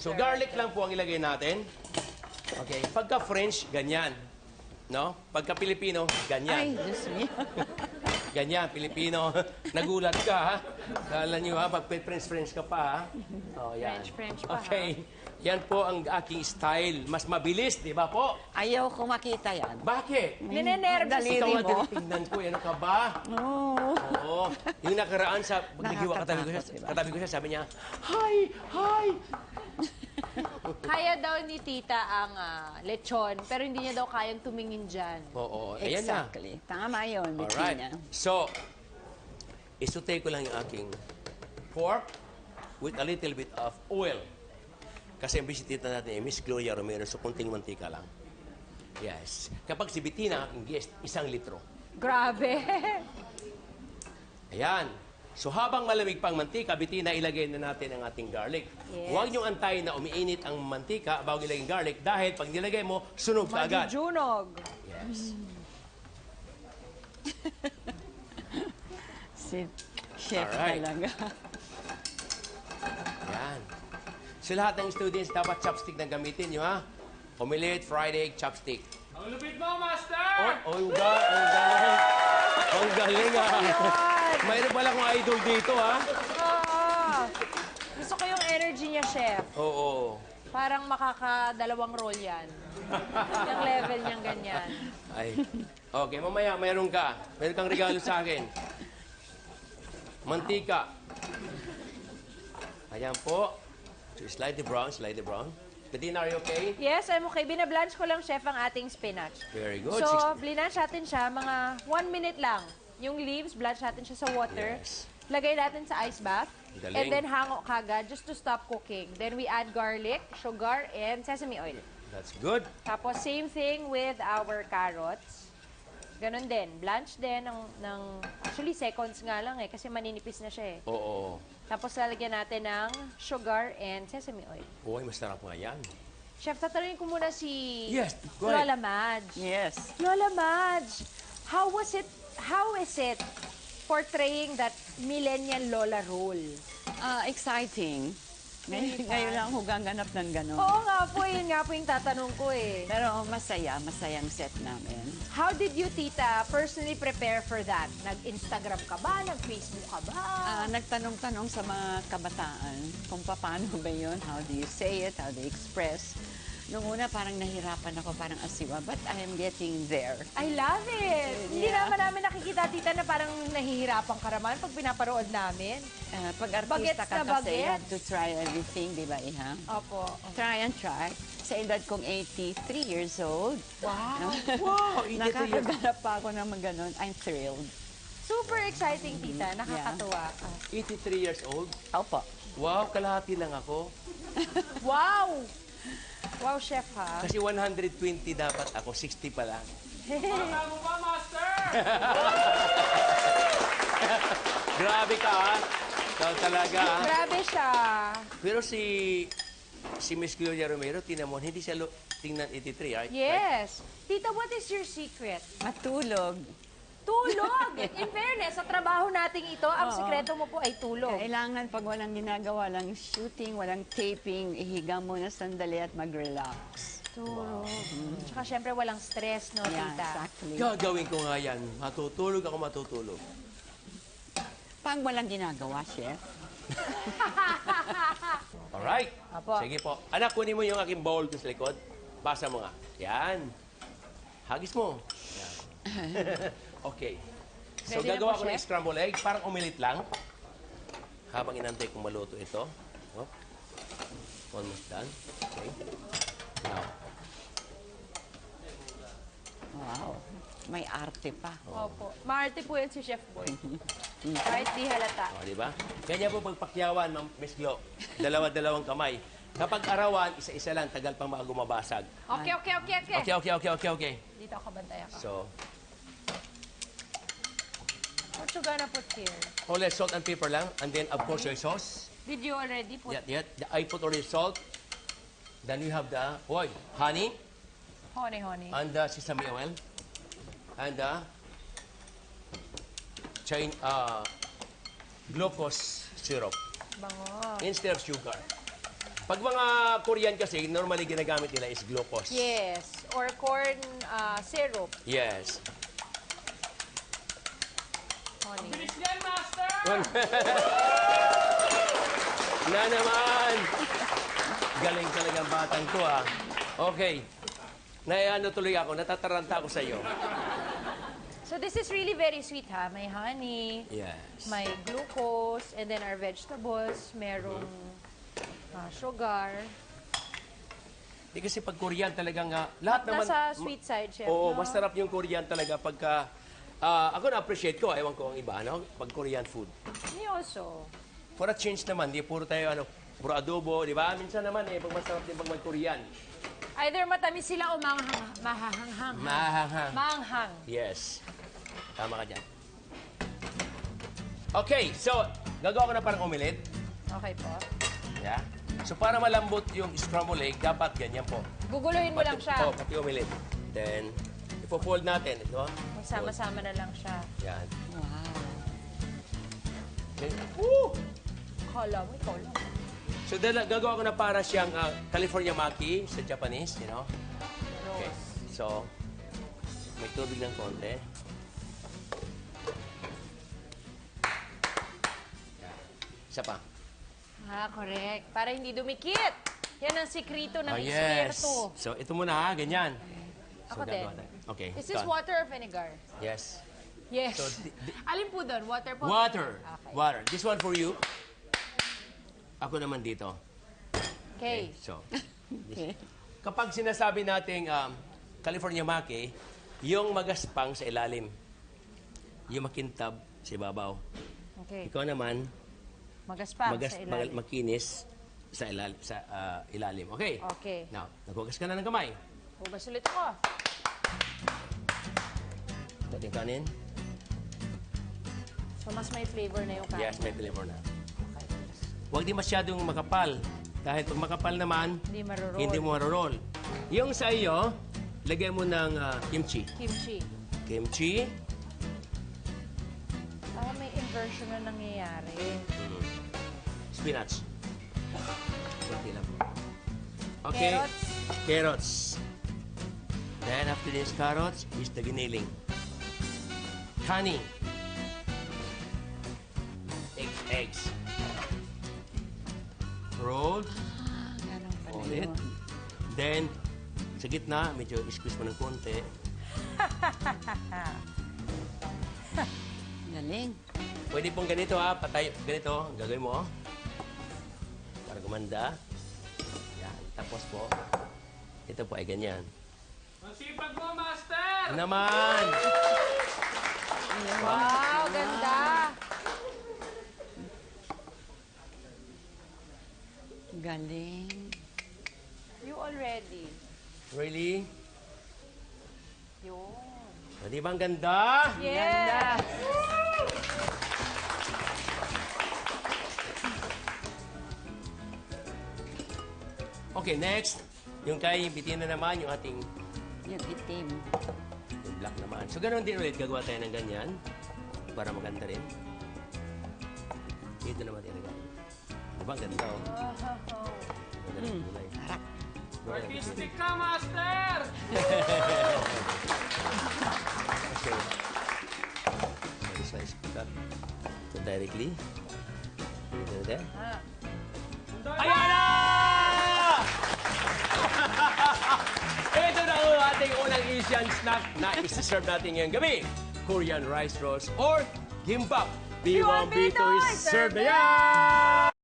So, garlic lang po ang ilagay natin. Okay. Pagka French, ganyan. No? Pagka Pilipino, ganyan. Ay, Diyos me. Ganyan, Pilipino. Nagulat ka, ha? Kala nyo, ha? Pag French ka pa, ha? Oh, yan. French pa, okay. Yan po ang aking style. Mas mabilis, di ba po? Ayaw ko makita yan. Bakit? Ninenervous Daliri Ikaw mo. ang tinitingnan ko. Ano ka ba? Oo. Oo. Yung nakaraan sa pagdigiwa Nakakatakot, diba? katabi ko siya, sabi niya, Hi! Hi! Kaya daw ni tita ang lechon, pero hindi niya daw kayang tumingin dyan. Oo. Ayan na. Exactly. Tama yun, Alright. Bettina. So, isutay ko lang yung aking pork with a little bit of oil. Kasi ang bisitita natin ay Miss Gloria Romero, so kunting mantika lang. Yes. Kapag si Bettina, aking guest, 1 litro. Grabe. Ayan. So habang malamig pang mantika, Bettina, ilagay na natin ang ating garlic. Yes. Huwag niyong antayin na umiinit ang mantika bago ilagay ang garlic dahil pag nilagay mo, sunog ka agad. Majujunog. Yes. Si chef Alright. talaga. Yan. So lahat ng students dapat chopstick na gamitin nyo, ha? Omelette, fried egg, chopstick. Ang lupit mo, Master! Ang galing. Ang galing, ha? Mayroon pala akong idol dito, ha? Oo. Gusto ko yung energy niya, chef. Oo. Parang makakadalawang roll yan. Yung level niyang ganyan. Ay. Okay, mamaya, mayroon ka. Mayroon kang regalo sa akin. Mantika. Ayan po. So, slightly brown, slightly brown. Bettina, are you okay? Yes, I'm okay. Binablanch ko lang, chef, ang ating spinach. Very good. So, blinanch natin siya mga 1 minute lang. Yung leaves, blanch natin siya sa water. Yes. Lagay natin sa ice bath. Galing. And then hango kagad just to stop cooking. Then we add garlic, sugar, and sesame oil. That's good. Tapos same thing with our carrots. Ganon din. Blanch din ng actually seconds nga lang eh kasi maninipis na siya eh. Oo. Tapos lalagyan natin ng sugar and sesame oil. Uy, masarap nga yan. Chef, tatanungin ko muna si Yes, go ahead. Lola Madge. Yes. Lola Madge, how is it portraying that millennial Lola role? Exciting. Ngayon lang ako gaganap ng gano'n. Oo nga po, yun nga po yung tatanong ko eh. Pero masayang set namin. How did you, tita, personally prepare for that? Nag-Instagram ka ba? Nag-Facebook ka ba? Nagtanong-tanong sa mga kabataan kung paano ba yun, how do you say it, how do you express. Noong una parang nahirapan ako, parang asiwa, but I am getting there. I love it! Hindi Yeah. naman namin nakikita, tita, na parang nahihirapan ka naman pag pinaparood namin. Pag Bagets artista ka na kasi, you have bagets. to try everything, di ba, Iha? Opo. Try and try. Sa edad kong 83 years old, Wow! Wow, nakakaganap pa ako ng mga ganon. I'm thrilled. Super exciting, tita. Nakakatuwa. 83 years old. Opo. Wow, kalahati lang ako. Wow! Wow, chef, ha? Kasi 120 dapat ako, 60 pa lang. Bata mo ba, Master? Grabe ka, ha? Ikaw talaga, ha? Grabe siya. Pero si Miss Gloria Romero, tinan mo, hindi siya tingnan 83, right? Yes. Tita, what is your secret? Matulog. Tulog! In fairness, sa trabaho nating ito, ang sekreto mo po ay tulog. Kailangan pag walang ginagawa, walang shooting, walang taping, ihiga muna sandali at mag-relax. Tulog. Tsaka syempre walang stress, no, Yeah, tita? exactly. Gagawin ko nga yan. Matutulog ako, matutulog. Pag walang ginagawa, chef. Alright. Apo. Sige po. Anak, kunin mo yung aking bowl ko sa likod. Basa mo nga. Yan. Hagis mo. Yan. Okay. So, Ready na gagawa po, ko ng chef? scrambled egg. Parang umilit lang. Habang inantay kong maluto ito. Oh. Almost done. Okay. Now. Wow. May arte pa. Opo. Maarte po yan si Chef Boy. Kahit di halata. O, di ba? Ganyan po pagpakyawan, Ma'am Miss Glo. Dalawa-dalawang kamay. Kapag arawan, isa-isa lang, tagal pang mga gumabasag. Okay. Okay. Dito ako bantay ako. So, What you gonna put here? only salt and pepper lang. And then, of course, soy sauce. Did you already put Yeah. I put already salt. Then we have the honey honey? and the sesame oil. And the glucose syrup Bango. instead of sugar. Pag mga Korean kasi, normally ginagamit nila is glucose. Yes. Or corn syrup. Yes. Honey. Bilis yan, Master! Na naman! Galing talaga ang batang to, ah. Okay. Ano tuloy ako, natataranta ako sa iyo. So this is really very sweet, ha? May honey, Yes. may glucose, and then our vegetables, merong sugar. Di kasi pag Korean talagang, lahat naman... Nasa sweet side, chef. Oo, no? masarap yung Korean talaga pagka... ako na-appreciate ko, ewan ko ang iba, ano? Pag Korean food. Me also. For a change naman, di puro tayo, puro adobo, di ba? Minsan naman, pag masarap din pag mag-Korean. Either matamis sila o mahanghang. Mahanghang. Maanghang. Yes. Tama ka dyan. Okay, so, gagawa ko na parang omelette. Okay po. Yeah. So, para malambot yung scrambled egg, dapat ganyan po. Guguluhin mo lang siya. Oh, pati omelette. Then, ipo-fold natin. Ito. Magsama-sama na lang siya. Yan. Wow. Okay. Woo! Kala mo, ikaw lang. So, gagawa ko na para siyang California maki sa Japanese, you know? Okay. Rose. So, may tubig ng konti. Yan. Isa pa. Correct. Para hindi dumikit. Yan ang sikreto ng Oh, yes. eksperto. So, ito muna ha, ganyan. So, Ako din. gagawa tayo. Okay. Is this ito. water or vinegar? Yes. Yes. So, Alin po doon? Water po? water. Okay. Water. This one for you. Ako naman dito. Okay. So, kapag sinasabi nating California maki, yung magaspang sa ilalim. Yung makintab sa ibabaw. Okay. Ikaw naman, Magaspang sa ilalim. makinis sa ilalim. Okay? Okay. Now, naghugas ka na ng kamay. Hugas ulit ako. Ito yung kanin. So, mas may flavor na yung kanin. Yes, may flavor na. Okay. Huwag di masyadong makapal. Dahil pag makapal naman, Hindi marurol. hindi mo marurol. Yung sa iyo, lagyan mo ng kimchi. Kimchi. Kimchi. May inversion na nangyayari. Spinach. Kunti lang. Okay. Carrots. Carrots. Then after this carrots is the giniling. Honey. Eggs. Roll. Ganun pala Ulit. yun. Then, sa gitna, medyo squeeze mo ng konti. Galing. Pwede pong ganito ha, patay. Ganito, gagawin mo. Para gumanda. Yan. Tapos po, ito po ay ganyan. Ang sipag mo, Master! Naman! Wow, ganda. Galing. You already. Really? Yun. O, di ba ang ganda? Yes. Okay, next. Yung kay Bitina naman, yung ating Yung itim. yung black naman. So, ganoon din ulit. Gagawa tayo ng ganyan. Para maganda rin. Dito naman ilagay. Di ba ang ganda, oh? Ganda ng kulay. Artistic ka, Master! Okay. So, this one is cut. So, directly. Dito na. Ayan na! Ito na ang ating unang Asian snack na isi-serve natin ngayong gabi. Korean rice rolls or gimbap. B1, B2 is served na yan!